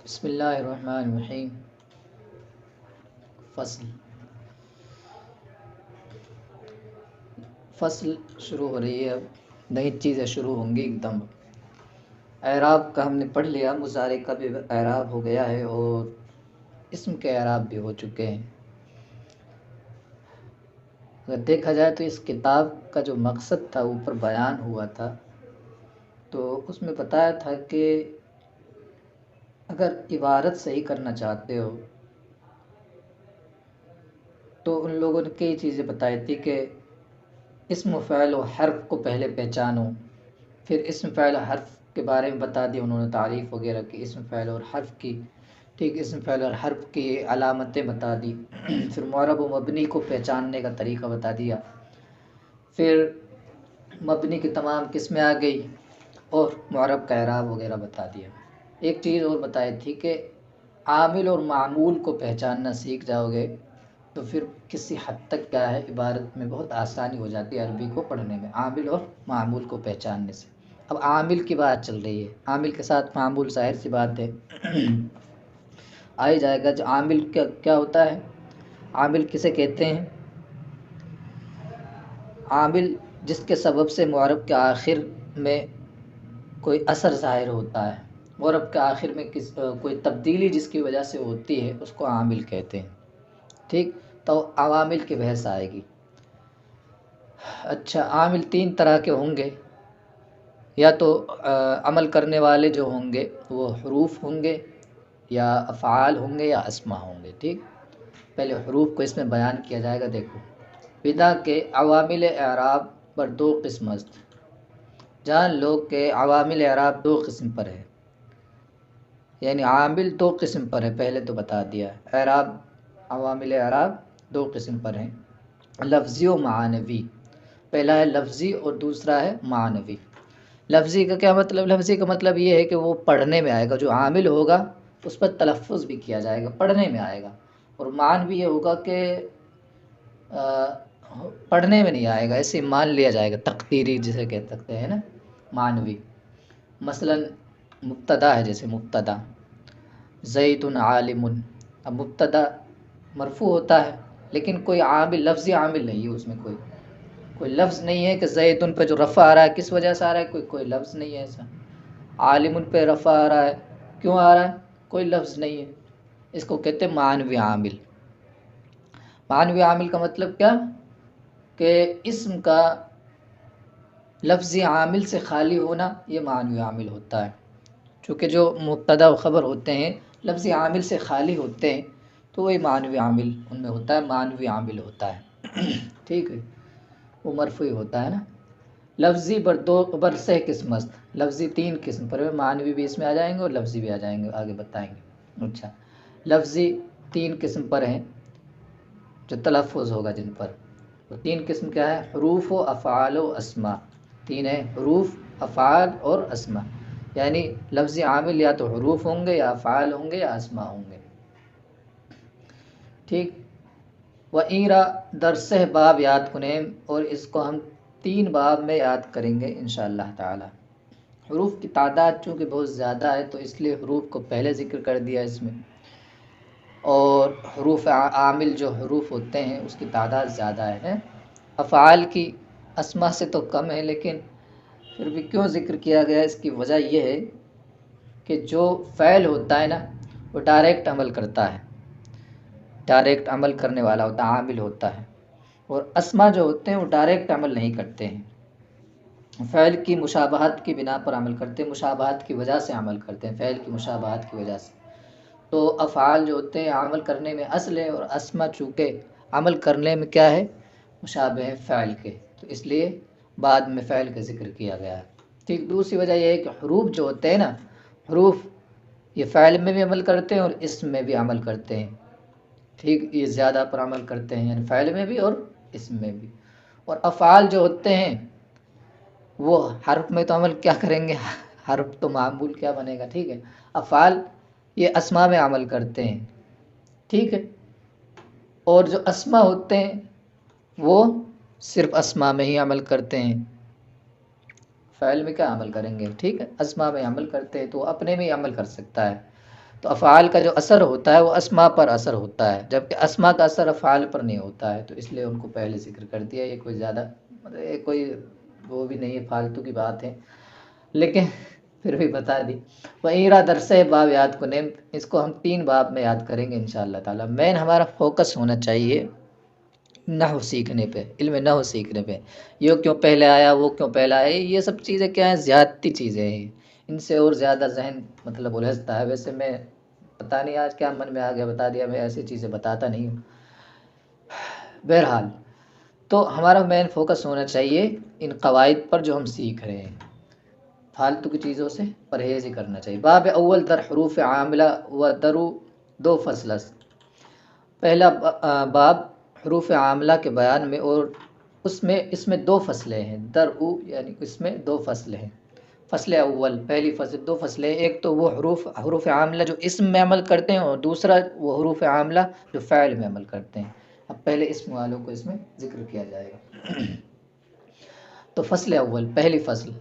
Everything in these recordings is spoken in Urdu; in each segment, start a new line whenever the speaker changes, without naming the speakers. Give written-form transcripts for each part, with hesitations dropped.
بسم اللہ الرحمن الرحیم۔ فصل شروع ہو رہی ہے، اب نئی چیزیں شروع ہوں گی ایک دم۔ اعراب کا ہم نے پڑھ لیا، مضارع کا بھی اعراب ہو گیا ہے اور اسم کے اعراب بھی ہو چکے ہیں۔ اگر دیکھا جائے تو اس کتاب کا جو مقصد تھا اوپر بیان ہوا تھا، تو اس میں بتایا تھا کہ اگر عبارت صحیح کرنا چاہتے ہو تو ان لوگوں نے کئی چیزیں بتائی تھی کہ اسم و فعل و حرف کو پہلے پہچانو، پھر اسم فعل و حرف کے بارے میں بتا دی انہوں نے، تعریف وغیرہ کی اسم فعل اور حرف کی، ٹھیک، اسم فعل اور حرف کی علامتیں بتا دی، پھر معرب و مبنی کو پہچاننے کا طریقہ بتا دیا، پھر مبنی کی تمام قسمیں آ گئی اور معرب کا اعراب وغیرہ بتا دیا۔ ایک چیز اور بتائی تھی کہ عامل اور معمول کو پہچاننا سیکھ جاؤ گے تو پھر کسی حد تک کیا ہے، عبارت میں بہت آسانی ہو جاتی ہے عربی کو پڑھنے میں، عامل اور معمول کو پہچاننے سے۔ اب عامل کی بات چل رہی ہے، عامل کے ساتھ معمول ظاہر سی بات ہے آ ہی جائے گا۔ جو عامل کیا ہوتا ہے، عامل کسے کہتے ہیں؟ عامل جس کے سبب سے معرب کے آخر میں کوئی اثر ظاہر ہوتا ہے، معرب کے آخر میں کوئی تبدیلی جس کی وجہ سے ہوتی ہے، اس کو عامل کہتے ہیں، ٹھیک۔ تو عوامل کی بحث آئے گی۔ اچھا، عامل تین طرح کے ہوں گے، یا تو عمل کرنے والے جو ہوں گے وہ حروف ہوں گے، یا افعال ہوں گے، یا اسماء ہوں گے، ٹھیک۔ پہلے حروف کو اس میں بیان کیا جائے گا۔ دیکھو، بدا کے عوامل اعراب پر دو قسم است۔ جان لو کہ عوامل اعراب دو قسم پر ہے، یعنی عامل دو قسم پر ہے، پہلے تو بتا دیا۔ اعراب، عوامل اعراب دو قسم پر ہیں، لفظی و معنوی۔ پہلا ہے لفظی اور دوسرا ہے معنوی۔ لفظی کا کیا مطلب؟ لفظی کا مطلب یہ ہے کہ وہ پڑھنے میں آئے گا، جو عامل ہوگا اس پر تلفظ بھی کیا جائے گا، پڑھنے میں آئے گا۔ اور معنوی یہ ہوگا کہ پڑھنے میں نہیں آئے گا، ایسے مان لیا جائے گا، تقدیری جسے کہہ سکتے ہیں نا، معنوی۔ مثلا مبتدا ہے، جیسے مبتدا زید عالم، اب مبتدا مرفوع ہوتا ہے لیکن کوئی عامل، لفظی عامل نہیں ہے، اس میں کوئی لفظ نہیں ہے کہ زیدن پہ جو رفع آ رہا ہے کس وجہ سے آ رہا ہے، کوئی لفظ نہیں ہے ایسا۔ عالم پہ رفع آ رہا ہے، کیوں آ رہا ہے، کوئی لفظ نہیں ہے، اس کو کہتے ہیں معنوی عامل۔ معنوی عامل کا مطلب کیا کہ اسم کا لفظی عامل سے خالی ہونا، یہ معنوی عامل ہوتا ہے۔ چونکہ جو مبتدا و خبر ہوتے ہیں لفظی عامل سے خالی ہوتے ہیں تو وہی معنوی عامل ان میں ہوتا ہے، معنوی عامل ہوتا ہے، ٹھیک ہے، وہ مرفوع ہوتا ہے نا۔ لفظی بر سہ قسم است، لفظی تین قسم پر ہے، معنوی بھی اس میں آ جائیں گے اور لفظی بھی آ جائیں گے، آگے بتائیں گے۔ اچھا، لفظی تین قسم پر ہیں جو تلفظ ہوگا جن پر، وہ تین قسم کیا ہے؟ حروف و افعال و اسماء۔ تین ہیں، حروف، افعال اور اسماء، یعنی لفظی عامل یا تو حروف ہوں گے، یا افعال ہوں گے، یا اسماء ہوں گے، ٹھیک۔ و ایرا درسہ باب یاد کنیم، اور اس کو ہم 3 باب میں یاد کریں گے انشاءاللہ تعالی۔ حروف کی تعداد چونکہ بہت زیادہ ہے تو اس لیے حروف کو پہلے ذکر کر دیا اس میں، اور حروف عامل جو حروف ہوتے ہیں اس کی تعداد زیادہ ہے۔ افعال کی اسماء سے تو کم ہے، لیکن پھر بھی کیوں ذکر کیا گیا، اس کی وجہ یہ ہے کہ جو فعل ہوتا ہے نا وہ ڈائریکٹ عمل کرتا ہے، ڈائریکٹ عمل کرنے والا ہوتا ہے، عامل ہوتا ہے، اور اسماء جو ہوتے ہیں وہ ڈائریکٹ عمل نہیں کرتے ہیں، فعل کی مشابہت کی بنا پر عمل کرتے ہیں، مشابہت کی وجہ سے عمل کرتے ہیں، فعل کی مشابہت کی وجہ سے۔ تو افعال جو ہوتے ہیں عمل کرنے میں اصل ہے، اور اسماء چونکہ عمل کرنے میں کیا ہے، مشابہ ہے فعل کے، تو اس لیے بعد میں فعل کا ذکر کیا گیا ہے، ٹھیک۔ دوسری وجہ یہ ہے کہ حروف جو ہوتے ہیں نا، حروف یہ فعل میں بھی عمل کرتے ہیں اور اسم میں بھی عمل کرتے ہیں، ٹھیک، یہ زیادہ پر عمل کرتے ہیں، یعنی فعل میں بھی اور اسم میں بھی۔ اور افعال جو ہوتے ہیں وہ حرف میں تو عمل کیا کریں گے، حرف تو معمول کیا بنے گا، ٹھیک ہے۔ افعال یہ اسماء میں عمل کرتے ہیں، ٹھیک ہے، اور جو اسماء ہوتے ہیں وہ صرف اسماء میں ہی عمل کرتے ہیں، فعل میں کیا عمل کریں گے، ٹھیک ہے، اسماء میں عمل کرتے ہیں تو اپنے میں ہی عمل کر سکتا ہے۔ تو افعال کا جو اثر ہوتا ہے وہ اسما پر اثر ہوتا ہے، جبکہ اسما کا اثر افعال پر نہیں ہوتا ہے، تو اس لیے ان کو پہلے ذکر کر دیا۔ یہ کوئی زیادہ مطلب یہ کوئی وہ بھی نہیں ہے، فالتو کی بات ہے، لیکن پھر بھی بتا دی۔ وَإِرَا درسِ باب یاد کنیم، اس کو ہم 3 باب میں یاد کریں گے انشاءاللہ تعالیٰ۔ مین ہمارا فوکس ہونا چاہیے نحو سیکھنے پہ، علم نحو سیکھنے پہ۔ یہ کیوں پہلے آیا، وہ کیوں پہلے آیا، یہ سب چیزیں کیا ہیں، زیادتی چیزیں ہیں، ان سے اور زیادہ ذہن مطلب الجھتا ہے۔ ویسے میں پتہ نہیں آج کیا من میں آ گیا بتا دیا، میں ایسی چیزیں بتاتا نہیں ہوں۔ بہرحال تو ہمارا مین فوکس ہونا چاہیے ان قواعد پر جو ہم سیکھ رہے ہیں، فالتو کی چیزوں سے پرہیز ہی کرنا چاہیے۔ باب اول در حروف عاملہ و درو دو فصل است۔ پہلا باب حروف عاملہ کے بیان میں، اور اس میں 2 فصلیں ہیں، درو یعنی اس میں 2 فصلیں ہیں۔ فصل اول، پہلی فصل 2 فصلیں، ایک تو وہ حروف عاملہ جو اسم میں عمل کرتے ہیں، اور دوسرا وہ حروف عاملہ جو فعل میں عمل کرتے ہیں۔ اب پہلے اسم والوں کو اس میں ذکر کیا جائے گا۔ تو فصل اول، پہلی فصل،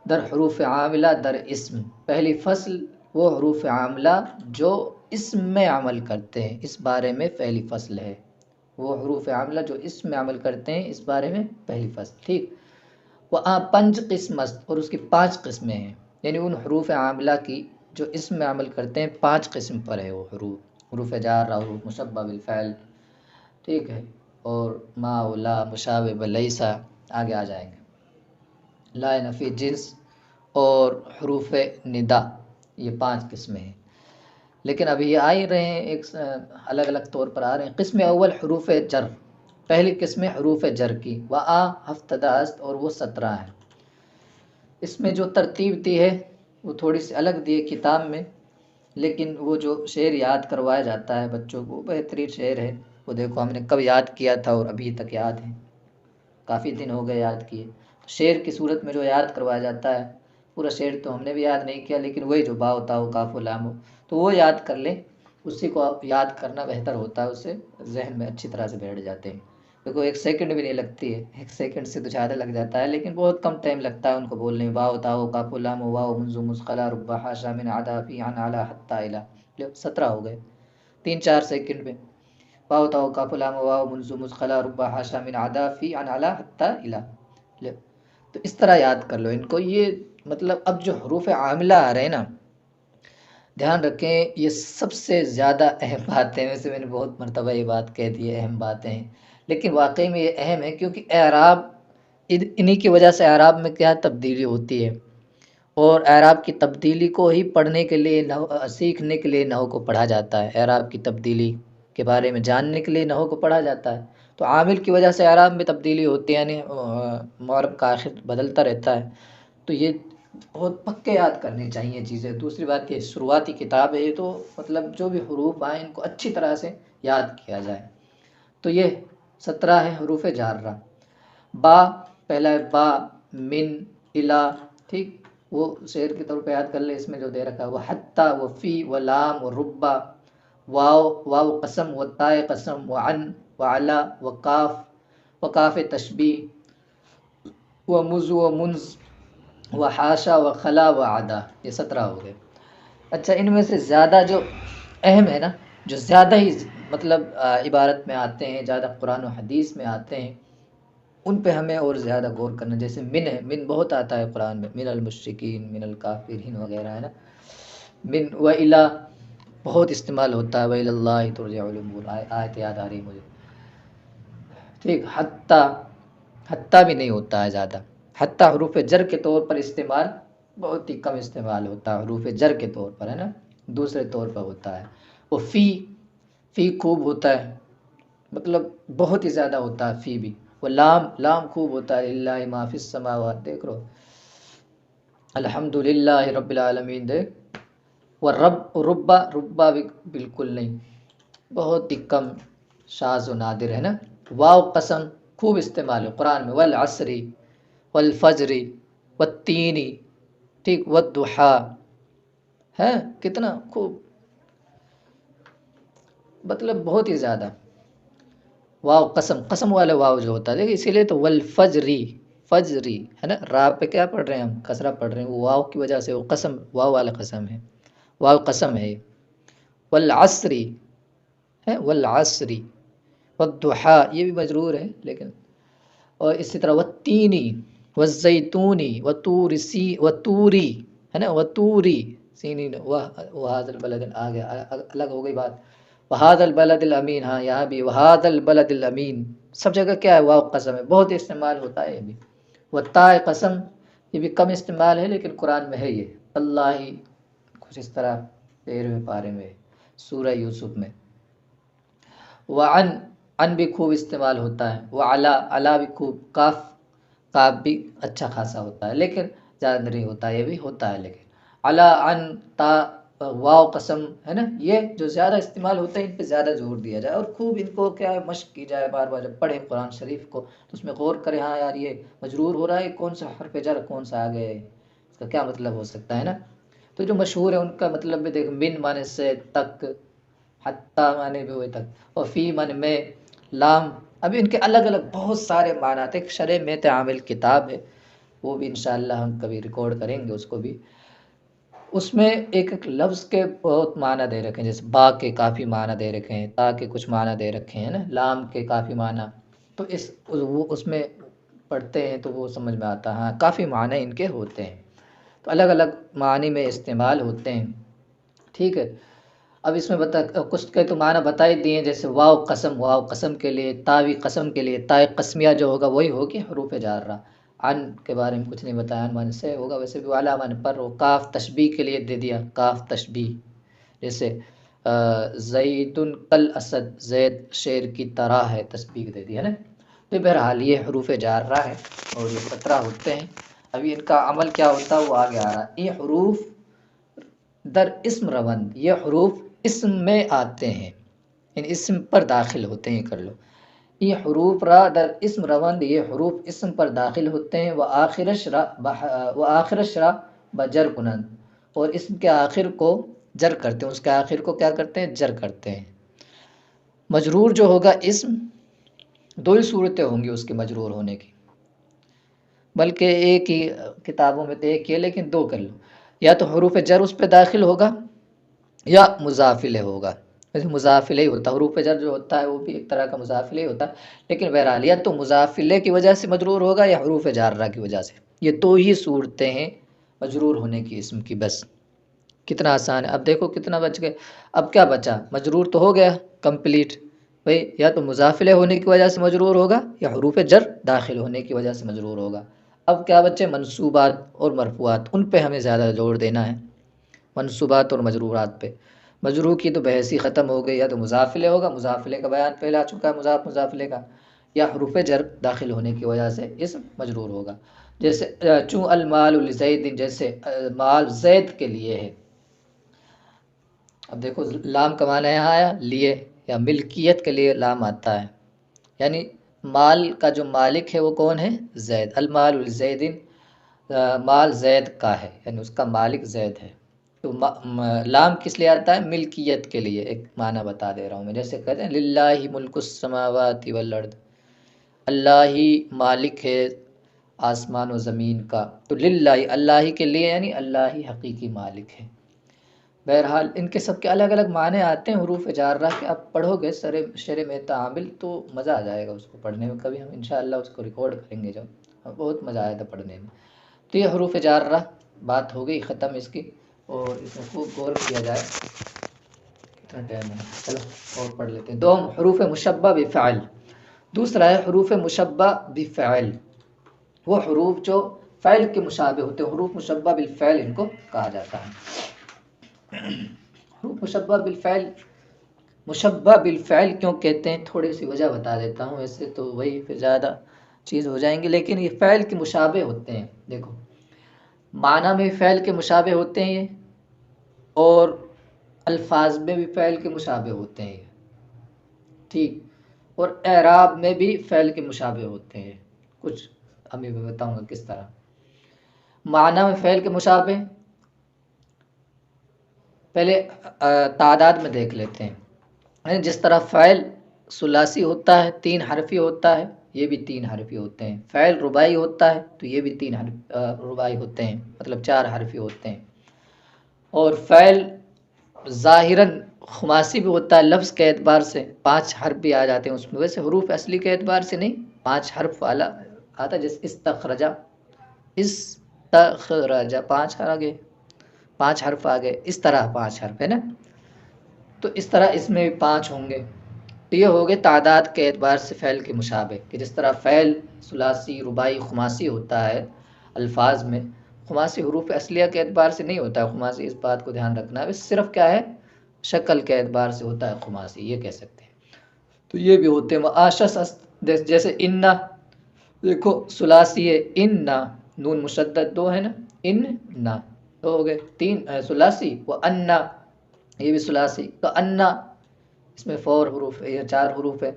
در حروف عاملہ در اسم، پہلی فصل وہ حروف عاملہ جو اسم میں عمل کرتے ہیں، اس بارے میں پہلی فصل ہے۔ وہ حروف عاملہ جو اسم میں عمل کرتے ہیں، اس بارے میں پہلی فصل، ٹھیک۔ وہ پنج قسم است، اور اس کی 5 قسمیں ہیں، یعنی ان حروف عاملہ کی جو اسم میں عمل کرتے ہیں 5 قسم پر ہے وہ حروف جار، حروف مشبہ بالفعل، ٹھیک ہے، اور ما و لا مشابہ بلیسا آگے آ جائیں گے، لا نفی جنس اور حروف ندا، یہ 5 قسمیں ہیں۔ لیکن ابھی یہ آ ہی رہے ہیں، ایک الگ الگ طور پر آ رہے ہیں۔ قسم اول حروف جر، پہلی قسم حروف جر کی، ہفتدہ است، اور وہ 17 ہے۔ اس میں جو ترتیب دی ہے وہ تھوڑی سی الگ دی ہے کتاب میں، لیکن وہ جو شعر یاد کروایا جاتا ہے بچوں کو، بہترین شعر ہے وہ، دیکھو ہم نے کب یاد کیا تھا اور ابھی تک یاد ہے، کافی دن ہو گئے یاد کیے۔ شعر کی صورت میں جو یاد کروایا جاتا ہے، پورا شعر تو ہم نے بھی یاد نہیں کیا، لیکن وہی جو با ہوتا ہو کاف و لام ہو، تو وہ یاد کر لیں، اسی کو آپ یاد کرنا بہتر ہوتا ہے، اس سے ذہن میں اچھی طرح سے بیٹھ جاتے ہیں۔ دیکھو 1 سیکنڈ بھی نہیں لگتی ہے، 1 سیکنڈ سے تو زیادہ لگ جاتا ہے، لیکن بہت کم ٹائم لگتا ہے ان کو بولنے میں۔ با ہوتا ہو کاف و لام ہو، واو منز مسقلا ربا حاشا من عدا فی عن علا حتی الا، 17 ہو گئے 3-4 سیکنڈ میں۔ با ہوتا ہو کاف و لام ہو، واو منز مسقلا ربا حاشا من عدا فی عن علا حتی الا، تو اس طرح یاد کر لو ان کو۔ یہ مطلب اب جو حروف عاملہ آ رہے ہیں نا، دھیان رکھیں یہ سب سے زیادہ اہم باتیں ہیں، ویسے میں نے بہت مرتبہ یہ بات کہہ دی ہے اہم باتیں ہیں، لیکن واقعی میں یہ اہم ہے، کیونکہ اعراب انہی کی وجہ سے اعراب میں کیا تبدیلی ہوتی ہے، اور اعراب کی تبدیلی کو ہی پڑھنے کے لیے سیکھنے کے لیے نحو کو پڑھا جاتا ہے، اعراب کی تبدیلی کے بارے میں جاننے کے لیے نحو کو پڑھا جاتا ہے۔ تو عامل کی وجہ سے اعراب میں تبدیلی ہوتی ہے، یعنی معرب کا آخر بدلتا رہتا ہے، تو یہ بہت پکے یاد کرنی چاہیے چیزیں۔ دوسری بات یہ شروعاتی کتاب ہے یہ، تو مطلب جو بھی حروف آئیں ان کو اچھی طرح سے یاد کیا جائے۔ تو یہ 17 ہے حروف جارہ۔ با، پہلا ہے با، من، الا، ٹھیک، وہ شعر کے طور پہ یاد کر لیں، اس میں جو دے رکھا ہے وہ حتی، وہ فی، و لام، و ربا، واو قسم، و تائے قسم، و عن، و علا، و کاف، و کاف تشبیہ، و مز، و منز، و حاشا، و خلا، و عدا، یہ 17 ہو گئے۔ اچھا، ان میں سے زیادہ جو اہم ہے نا، جو زیادہ ہی مطلب عبارت میں آتے ہیں، زیادہ قرآن و حدیث میں آتے ہیں، ان پہ ہمیں اور زیادہ غور کرنا۔ جیسے من ہے، من بہت آتا ہے قرآن میں، من المشرکین، من الکافرین وغیرہ ہے نا۔ من و الا بہت استعمال ہوتا ہے، و الی اللہ ترجع الامور، آیت یاد آ رہی مجھے، ٹھیک۔ حتی بھی نہیں ہوتا ہے زیادہ، حتی حروف جر کے طور پر استعمال بہت ہی کم استعمال ہوتا ہے، حروف جر کے طور پر ہے نا، دوسرے طور پر ہوتا ہے۔ وہ فی خوب ہوتا ہے، مطلب بہت ہی زیادہ ہوتا ہے فی بھی۔ وہ لام خوب ہوتا ہے، للہ ما فی السماوات، دیکھ رہو، الحمدللہ رب العالمین، دیکھ۔ وہ ربا بھی بالکل نہیں، بہت ہی کم، شاذ و نادر ہے نا۔ واو قسم خوب استعمال ہے قرآن میں، والعصر، والفجر، والتین، ٹھیک، والضحیٰ، ہے کتنا خوب، مطلب بہت ہی زیادہ۔ واو قسم والا واو جو ہوتا ہے، دیکھیں اسی لیے تو والفجری، فجری ہے نا، را پہ کیا پڑھ رہے ہیں ہم، کسرہ پڑھ رہے ہیں، وہ واو کی وجہ سے وہ قسم، واو والا قسم ہے، واو قسم ہے۔ والعصری ہے، والعصری، والضحا یہ بھی مجرور ہے لیکن، اور اسی طرح والتینی والزیتونی وطوری ہے نا، وطوری سینین وہذا البلد آگے الگ ہو گئی بات، وہذا البلد الامین، ہاں یہاں بھی وہذا البلد الامین، سب جگہ کیا ہے واو قسم ہے، بہت استعمال ہوتا ہے یہ بھی، والتاء قسم یہ بھی کم استعمال ہے لیکن قرآن میں ہے یہ، اللہ ہی کچھ اس طرح 13ویں پارے میں سورہ یوسف میں، وعن ان بھی خوب استعمال ہوتا ہے، وعلا علا بھی خوب، کاف بھی اچھا خاصا ہوتا ہے لیکن زیادہ نہیں ہوتا، یہ بھی ہوتا ہے لیکن علا ان تا واو قسم ہے نا، یہ جو زیادہ استعمال ہوتے ہیں ان پہ زیادہ زور دیا جائے اور خوب ان کو کیا ہے مشق کی جائے، بار بار جب پڑھیں قرآن شریف کو تو اس میں غور کریں، ہاں یار یہ مجرور ہو رہا ہے، کون سا حرف جر کون سا آگے ہے، اس کا کیا مطلب ہو سکتا ہے نا، تو جو مشہور ہے ان کا مطلب بھی دیکھ، من مانے سے تک، حتیٰ مانے بھی ہوئے تک، اور فی مانے میں، لام، ابھی ان کے الگ الگ بہت سارے معنات، ایک شرح میں عامل کتاب ہے وہ بھی انشاءاللہ ہم کبھی ریکارڈ کریں گے اس کو بھی، اس میں ایک ایک لفظ کے بہت معنی دے رکھے ہیں، جیسے با کے کافی معنی دے رکھے ہیں، تا کے کچھ معنی دے رکھے ہیں نا، لام کے کافی معنی، تو وہ اس میں پڑھتے ہیں تو وہ سمجھ میں آتا ہے، ہاں کافی معنی ان کے ہوتے ہیں، تو الگ الگ معنی میں استعمال ہوتے ہیں، ٹھیک ہے۔ اب اس میں کچھ کے تو معنی بتا ہی دیے، جیسے واو قسم، واو قسم کے لیے، تاوی قسم کے لیے، تائے قسمیہ جو ہوگا وہی ہوگی حروف جارہ، ان کے بارے میں کچھ نہیں بتایا، ان معنی سے ہوگا، ویسے بھی والا معنی پر ہو، کاف تشبیہ کے لیے دے دیا، کاف تشبیہ، جیسے زید کل اسد، زید شیر کی طرح ہے، تشبیہ دے دیا ہے نا، تو بہرحال یہ حروف جارہ ہے اور یہ 17 ہوتے ہیں، ابھی ان کا عمل کیا ہوتا ہے وہ آگے آ رہا ہے، یہ حروف در اسم روند، یہ حروف اسم میں آتے ہیں، ان اسم پر داخل ہوتے ہیں، کر لو، یہ حروف را در اسم روند، یہ حروف اسم پر داخل ہوتے ہیں، و آخرش را بجر کنند، اور اسم کے آخر کو جر کرتے ہیں، اس کے آخر کو کیا کرتے ہیں، جر کرتے ہیں، مجرور جو ہوگا اسم، دو ہی صورتیں ہوں گی اس کے مجرور ہونے کی، بلکہ ایک ہی کتابوں میں تو ایک ہی ہے لیکن دو کر لو، یا تو حروف جر اس پہ داخل ہوگا یا مضاف الیہ ہوگا، ویسے مضاف الیہ ہوتا ہے، حروف جر جو ہوتا ہے وہ بھی ایک طرح کا مضاف الیہ ہوتا ہے، لیکن بہرحال یا تو مضاف الیہ کی وجہ سے مجرور ہوگا یا حروف جارہ کی وجہ سے، یہ دو ہی صورتیں ہیں مجرور ہونے کی اسم کی، بس کتنا آسان ہے، اب دیکھو کتنا بچ گئے، اب کیا بچا، مجرور تو ہو گیا کمپلیٹ بھائی، یا تو مضاف الیہ ہونے کی وجہ سے مجرور ہوگا یا حروف جر داخل ہونے کی وجہ سے مجرور ہوگا، اب کیا بچے منصوبات اور مرفوعات، ان پہ ہمیں زیادہ زور دینا ہے، منصوبات اور مجرورات پہ، مجرور کی تو بحث ہی ختم ہو گئی، یا تو مضاف الیہ ہوگا، مضاف الیہ کا بیان پہلے آ چکا ہے، مضاف الیہ کا، یا حروف جر داخل ہونے کی وجہ سے اسم مجرور ہوگا، جیسے چوں المال لزید، جیسے مال زید کے لیے ہے، اب دیکھو لام کا معنی یہاں آیا لیے، یا ملکیت کے لیے لام آتا ہے، یعنی مال کا جو مالک ہے وہ کون ہے، زید، المال لزید، مال زید کا ہے، یعنی اس کا مالک زید ہے، تو لام کس لیے آتا ہے، ملکیت کے لیے، ایک معنی بتا دے رہا ہوں میں، جیسے کہتے ہیں للہ ملک السماوات والارض، اللہ ہی مالک ہے آسمان و زمین کا، تو للہ اللہ ہی کے لیے، یعنی اللہ ہی حقیقی مالک ہے، بہرحال ان کے سب کے الگ الگ معنی آتے ہیں حروف جارہ کے، آپ پڑھو گے شرح میں عامل تو مزہ آ جائے گا اس کو پڑھنے میں، کبھی ہم انشاءاللہ اس کو ریکارڈ کریں گے جب، بہت مزہ آیا تھا پڑھنے میں، تو یہ حروف جارہ بات ہو گئی ختم اس کی، اور اس میں خوب غور کیا جائے، کتنا ٹائم ہے، چلو اور پڑھ لیتے ہیں، دوم حروف مشبہ بفعل، دوسرا ہے حروف مشبہ بفعل، وہ حروف جو فعل کے مشابہ ہوتے ہیں، حروف مشبہ بالفعل ان کو کہا جاتا ہے، حروف مشبہ بالفعل، مشبہ بالفعل کیوں کہتے ہیں، تھوڑی سی وجہ بتا دیتا ہوں، ایسے تو وہی پھر زیادہ چیز ہو جائیں گے، لیکن یہ فعل کے مشابہ ہوتے ہیں، دیکھو معنی میں فعل کے مشابہ ہوتے ہیں یہ، اور الفاظ میں بھی فعل کے مشابہ ہوتے ہیں یہ، ٹھیک، اور اعراب میں بھی فعل کے مشابہ ہوتے ہیں، کچھ ابھی میں بتاؤں گا کس طرح، معنی میں فعل کے مشابہ، پہلے تعداد میں دیکھ لیتے ہیں، جس طرح فعل ثلاثی ہوتا ہے 3 حرفی ہوتا ہے، یہ بھی 3 حرفی ہوتے ہیں، فعل رباعی ہوتا ہے تو یہ بھی 3 رباعی ہوتے ہیں، مطلب 4 حرفی ہوتے ہیں، اور فعل ظاہراً خماسی بھی ہوتا ہے لفظ کے اعتبار سے، 5 حرف بھی آ جاتے ہیں اس میں، ویسے حروف اصلی کے اعتبار سے نہیں، 5 حرف والا آتا ہے، جیسے استخرجا، استخرجا 5 آگے، 5 حرف آگے، اس طرح 5 حرف ہے نا، تو اس طرح اس میں بھی 5 ہوں گے۔ تو یہ ہو گئے تعداد کے اعتبار سے فعل کے مشابہ، کہ جس طرح فعل ثلاثی، رباعی، خماسی ہوتا ہے الفاظ میں، خماسی حروف اصلیہ کے اعتبار سے نہیں ہوتا ہے خماسی، اس بات کو دھیان رکھنا ہے، صرف کیا ہے شکل کے اعتبار سے ہوتا ہے خماسی، یہ کہہ سکتے ہیں۔ تو یہ بھی ہوتے ہیں معاشس، جیسے انا، دیکھو ثلاثی ہے انا، نون مشدد 2 ہے نا، ان نا، دو ہو گئے، 3 ثلاثی، و انا، یہ بھی ثلاثی، تو انا اس میں 4 حروف ہے یا 4 حروف ہے،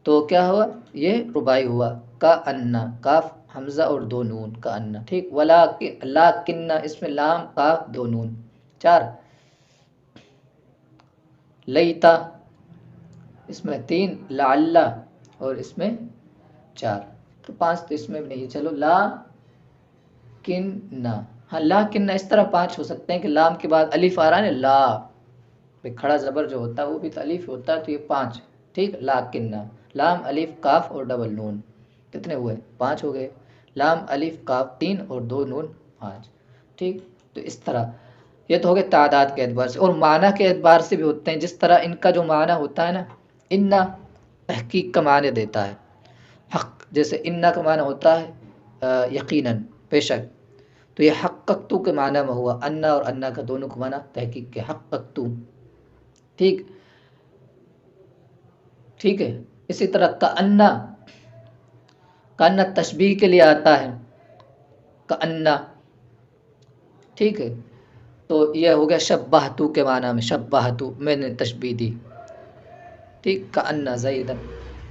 تو کیا ہوا یہ رباعی ہوا، کا انا، کاف حمزہ اور 2 نون، کا انا، ٹھیک، ولا لاکنہ، اس میں لام کاف 2 نون، 4، لیتا اس میں 3، لعل اور اس میں 4، تو 5 تو اس میں بھی نہیں، چلو لا کنہ، ہاں لا کنہ اس طرح 5 ہو سکتے ہیں کہ لام کے بعد الف آ رہا ہے نا، لا کھڑا زبر جو ہوتا ہے وہ بھی تو الف ہوتا ہے، تو یہ 5، ٹھیک، لا کنہ، لام الف کاف اور ڈبل نون، کتنے ہوئے 5 ہو گئے، لام الف کاف 3 اور 2 نون 5، ٹھیک، تو اس طرح یہ تو ہو گئے تعداد کے اعتبار سے، اور معنی کے اعتبار سے بھی ہوتے ہیں، جس طرح ان کا جو معنی ہوتا ہے نا، انا تحقیق کا معنی دیتا ہے، حق، جیسے انا کا معنی ہوتا ہے یقیناً، بے شک، تو یہ حققتو کے معنی میں ہوا، انا اور انا کا دونوں کا معنی تحقیق کے، حققتو، ٹھیک، ٹھیک ہے، اسی طرح کأنا، کأنا تشبیہ کے لیے آتا ہے، کأنا، ٹھیک ہے، تو یہ ہو گیا شبہتو کے معنی میں، شبہتو میں نے تشبیہ دی، ٹھیک، کأن زید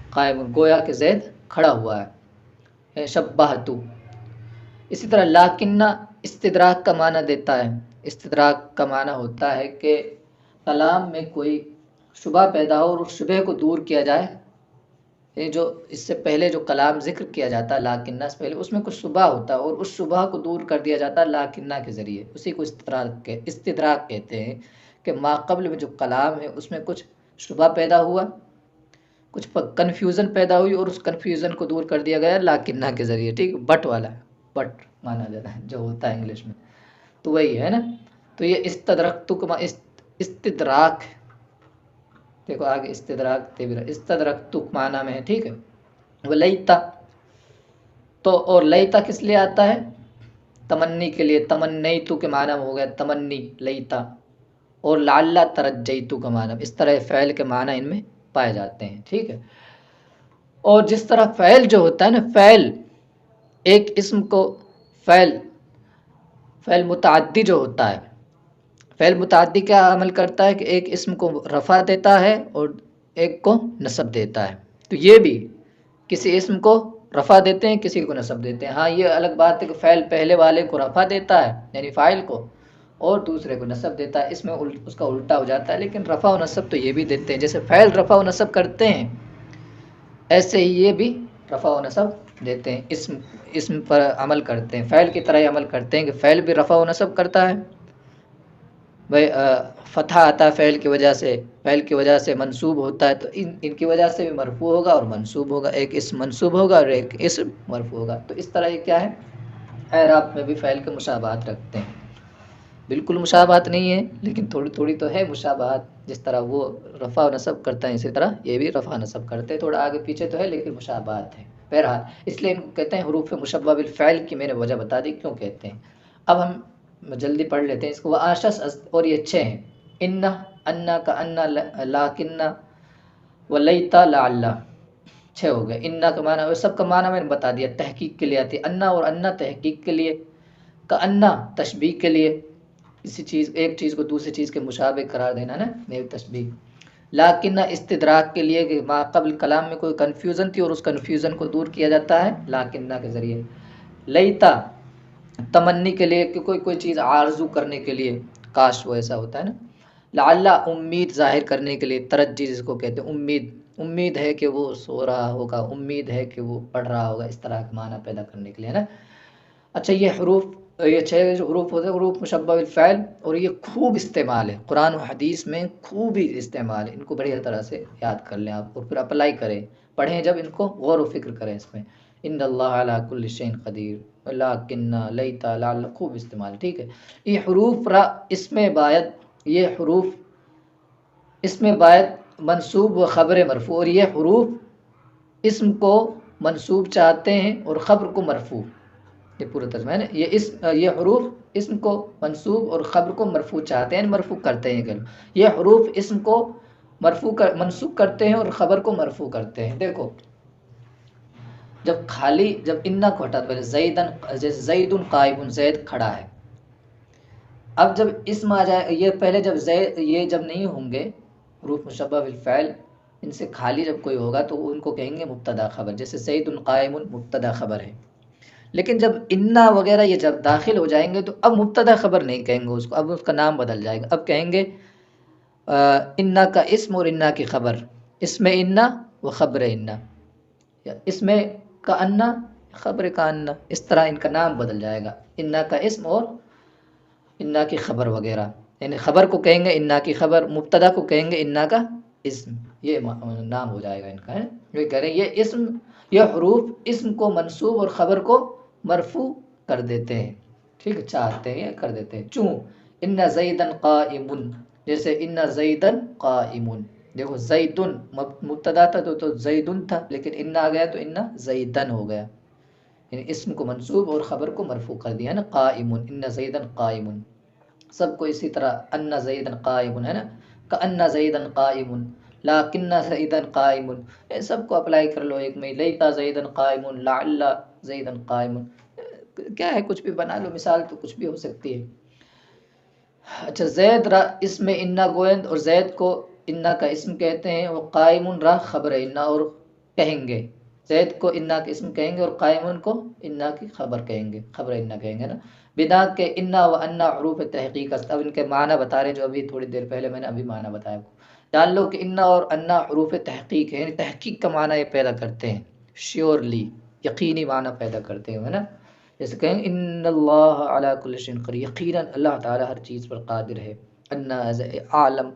قائم، گویا کہ زید کھڑا ہوا ہے، شبہتو، اسی طرح لاکنہ استدراک کا معنی دیتا ہے، استدراک کا معنی ہوتا ہے کہ کلام میں کوئی شبہ پیدا ہو اور اس شبہ کو دور کیا جائے، یہ جو اس سے پہلے جو کلام ذکر کیا جاتا ہے لاکنہ سے پہلے، اس میں کچھ شبہ ہوتا ہے اور اس شبہ کو دور کر دیا جاتا ہے لاکنہ کے ذریعے، اسی کو استدراک کہتے ہیں، کہ ما قبل میں جو کلام ہے اس میں کچھ شبہ پیدا ہوا، کچھ کنفیوژن پیدا ہوئی اور اس کنفیوژن کو دور کر دیا گیا لاکنہ کے ذریعے، ٹھیک، بٹ والا، بٹ مانا جاتا ہے جو ہوتا ہے انگلش میں، تو وہی ہے نا، تو یہ استدراک، دیکھو آگے استدرک معنی میں ہے، ٹھیک ہے، ولیتا، تو اور لیتا کس لیے آتا ہے، تمنی کے لیے، تمنیتو کے معنی میں ہو گیا تمنی، لیتا، اور لعل ترجیتو کا معنی، اس طرح فعل کے معنی ان میں پائے جاتے ہیں، ٹھیک ہے، اور جس طرح فعل جو ہوتا ہے نا، فعل ایک اسم کو، فعل متعدی جو ہوتا ہے، فعل متعدی کیا عمل کرتا ہے کہ ایک اسم کو رفع دیتا ہے اور ایک کو نصب دیتا ہے، تو یہ بھی کسی اسم کو رفع دیتے ہیں، کسی کو نصب دیتے ہیں، ہاں یہ الگ بات ہے کہ فعل پہلے والے کو رفع دیتا ہے یعنی فاعل کو، اور دوسرے کو نصب دیتا ہے، اس میں اس کا الٹا ہو جاتا ہے، لیکن رفع و نصب تو یہ بھی دیتے ہیں، جیسے فعل رفع و نصب کرتے ہیں ایسے ہی یہ بھی رفع و نصب دیتے ہیں، اسم پر عمل کرتے ہیں، فعل کی طرح ہی عمل کرتے ہیں کہ فعل بھی رفع و نصب کرتا ہے، بھائی فتح آتا ہے فعل کی وجہ سے منصوب ہوتا ہے، تو ان کی وجہ سے بھی مرفوع ہوگا اور منصوب ہوگا، ایک اسم منصوب ہوگا اور ایک اسم مرفوع ہوگا، تو اس طرح یہ کیا ہے، اعراب میں بھی فعل کے مشابہات رکھتے ہیں، بالکل مشابہت نہیں ہے لیکن تھوڑی تھوڑی تو ہے مشابہت، جس طرح وہ رفع و نصب کرتا ہے اسی طرح یہ بھی رفع نصب کرتے ہیں، تھوڑا آگے پیچھے تو ہے لیکن مشابہت ہے، بہرحال اس لیے ان کو کہتے ہیں حروف مشبہ بالفعل کی میں نے وجہ بتا دی کیوں کہتے ہیں۔ اب ہم جلدی پڑھ لیتے ہیں اس کو، وآشس، اور یہ 6 ہیں، انا، انا کا انا، لاکنہ، ولیتا، لعل، 6 ہو گئے، انا کا معنی، سب کا معنی میں نے بتا دیا، تحقیق کے لیے آتی ہے، انا اور انا تحقیق کے لیے، کا انا تشبیہ کے لیے، کسی چیز، ایک چیز کو دوسری چیز کے مشابہ قرار دینا نا، نیو تشبیہ، لاکنہ استدراک کے لیے کہ ما قبل کلام میں کوئی کنفیوژن تھی اور اس کنفیوژن کو دور کیا جاتا ہے لاکنہ کے ذریعے، لیتا تمنی کے لیے کہ کوئی چیز آرزو کرنے کے لیے، کاش وہ ایسا ہوتا ہے نا، لعل امید ظاہر کرنے کے لیے، ترجی جس کو کہتے ہیں، امید ہے کہ وہ سو رہا ہوگا، امید ہے کہ وہ پڑھ رہا ہوگا، اس طرح کا معنی پیدا کرنے کے لیے نا۔ اچھا یہ حروف یہ 6 جو حروف ہوتے ہیں حروف مشبہ بالفعل، اور یہ خوب استعمال ہے قرآن و حدیث میں، خوب ہی استعمال ہے، ان کو بڑی طرح سے یاد کر لیں آپ اور پھر اپلائی کریں، پڑھیں جب ان کو غور و فکر کریں اس میں. ان اللہ علی کل شیء قدیر لیکن لیت لعل، خوب استعمال. ٹھیک ہے. یہ حروف را اسم باید، یہ حروف اسم باید منصوب و خبر مرفوع، اور یہ حروف اسم کو منصوب چاہتے ہیں اور خبر کو مرفوع. یہ پورا ترجمہ ہے نا. یہ حروف اسم کو منصوب اور خبر کو مرفوع چاہتے ہیں، مرفوع کرتے ہیں. یہ حروف اسم کو منصوب کرتے ہیں اور خبر کو مرفوع کرتے ہیں. دیکھو جب انا کو ہٹا پہلے زیدن، جیسے زیدن قائم، زید کھڑا ہے. اب جب اسم آ جائے، یہ پہلے جب یہ جب نہیں ہوں گے حروف مشبہ بالفعل، ان سے خالی جب کوئی ہوگا تو ان کو کہیں گے مبتدا خبر، جیسے زید قائم مبتدا خبر ہے. لیکن جب انا وغیرہ یہ جب داخل ہو جائیں گے تو اب مبتدا خبر نہیں کہیں گے اس کو، اب اس کا نام بدل جائے گا. اب کہیں گے انا کا اسم اور انا کی خبر، اسم انا و خبر انا، یا اسم کا انا خبر کا انا، اس طرح ان کا نام بدل جائے گا. انا کا اسم اور انا کی خبر وغیرہ، یعنی خبر کو کہیں گے انا کی خبر، مبتدا کو کہیں گے انا کا اسم، یہ نام ہو جائے گا ان کا ہے. یہ کہہ رہے ہیں یہ حروف اسم کو منصوب اور خبر کو مرفوع کر دیتے ہیں. ٹھیک ہے، چاہتے ہیں کر دیتے ہیں. چوں ان زیدن قائم، جیسے ان زیدن قائم، دیکھو زیدن مبتدا تھا تو زیدن تھا، لیکن ان آ گیا تو ان زیدن ہو گیا، یعنی اسم کو منصوب اور خبر کو مرفوع کر دیا نا. قائم، ان زیدن قائم. سب کو اسی طرح ان زیدن قائم ہے نا، کأن زیدن قائم، لکن زیدن قائم، سب کو اپلائی کر لو ایک میں. لیتا زیدن قائم، لعل زیدن قائم، کیا ہے کچھ بھی بنا لو، مثال تو کچھ بھی ہو سکتی ہے. اچھا، زید را اسم انا گوئند، اور زید کو انا کا اسم کہتے ہیں، وہ قائم را خبر انا، اور کہیں گے زید کو انا کا اسم کہیں گے اور قائم کو انا کی خبر کہیں گے، خبر انا کہیں گے نا. بنا کے انا و انا حروف تحقیق. اب ان کے معنی بتا رہے ہیں جو ابھی تھوڑی دیر پہلے میں نے ابھی معنی بتایا. جان لو کہ انا اور انا حروف تحقیق ہے، یعنی تحقیق کا معنی یہ پیدا کرتے ہیں، شیورلی یقینی معنی پیدا کرتے ہیں نا. جیسے کہیں ان اللہ علی کل شیء قدیر، یقیناً اللہ تعالی ہر چیز پر قادر ہے. انا اعلم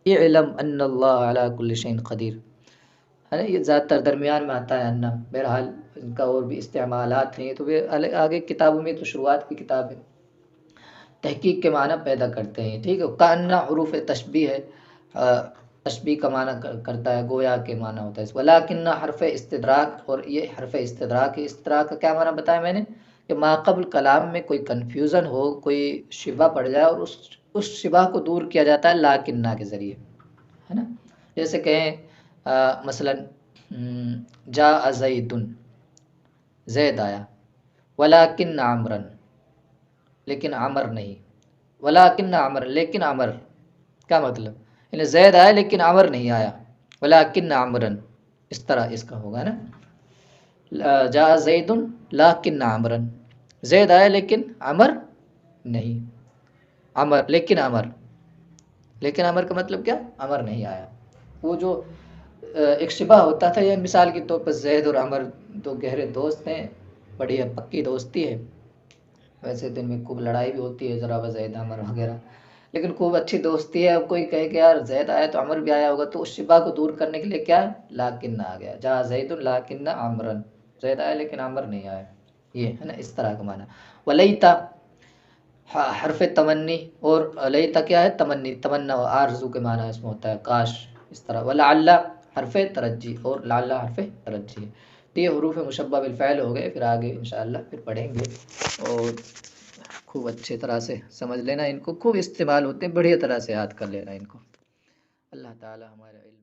اعلم ان اللہ علی کل شیء قدیر ہے نا. یہ زیادہ تر درمیان میں آتا ہے انا. بہرحال ان کا اور بھی استعمالات ہیں، تو وہ آگے کتابوں میں تو شروعات کی کتاب ہے، تحقیق کے معنی پیدا کرتے ہیں. ٹھیک ہے. کانا حروف تشبیہ ہے، تشبیہ کا معنی کرتا ہے، گویا کے معنی ہوتا ہے. ولیکن حرف استدراک، اور یہ حرف استدراک ہے. استدراک کا کیا معنی بتایا میں نے، کہ ما قبل کلام میں کوئی کنفیوژن ہو، کوئی شبہ پڑ جائے، اور اس شبہ کو دور کیا جاتا ہے لاکنہ کے ذریعے ہے نا. جیسے کہیں مثلا جاء زید، زید آیا، ولیکن عمرا، لیکن عمر نہیں، ولیکن عمر، لیکن عمر، کیا مطلب، یعنی زید آیا لیکن عمر نہیں آیا، ولیکن عمرا، اس طرح اس کا ہوگا نا. جاء زید لیکن عمرا، زید آیا لیکن عمر نہیں، عمر لیکن عمر، لیکن عمر کا مطلب کیا، عمر نہیں آیا. وہ جو ایک شبہ ہوتا تھا، یا مثال کے طور پر زید اور عمر دو گہرے دوست ہیں، بڑی پکی دوستی ہے. ویسے دن میں خوب لڑائی بھی ہوتی ہے ذرا زید عمر وغیرہ، لیکن خوب اچھی دوستی ہے. اب کوئی کہے کہ یار زید آیا تو عمر بھی آیا ہوگا، تو اس شبہ کو دور کرنے کے لیے کیا لاکن آ گیا. جا زید لاکن عمرن، زید آیا لیکن عمر نہیں آیا، یہ ہے نا اس طرح کا معنی. ولیتا حرف تمنی، اور لیتا کیا ہے، تمنی، تمنا آرزو کے معنی اس میں ہوتا ہے، کاش، اس طرح. ولعل حرف ترجی، اور لعل حرف ترجی. تو یہ حروف مشبہ بالفعل ہو گئے. پھر آگے انشاءاللہ پھر پڑھیں گے، اور خوب اچھے طرح سے سمجھ لینا ان کو، خوب استعمال ہوتے ہیں، بڑھیا طرح سے یاد کر لینا ان کو. اللہ تعالی ہمارا علم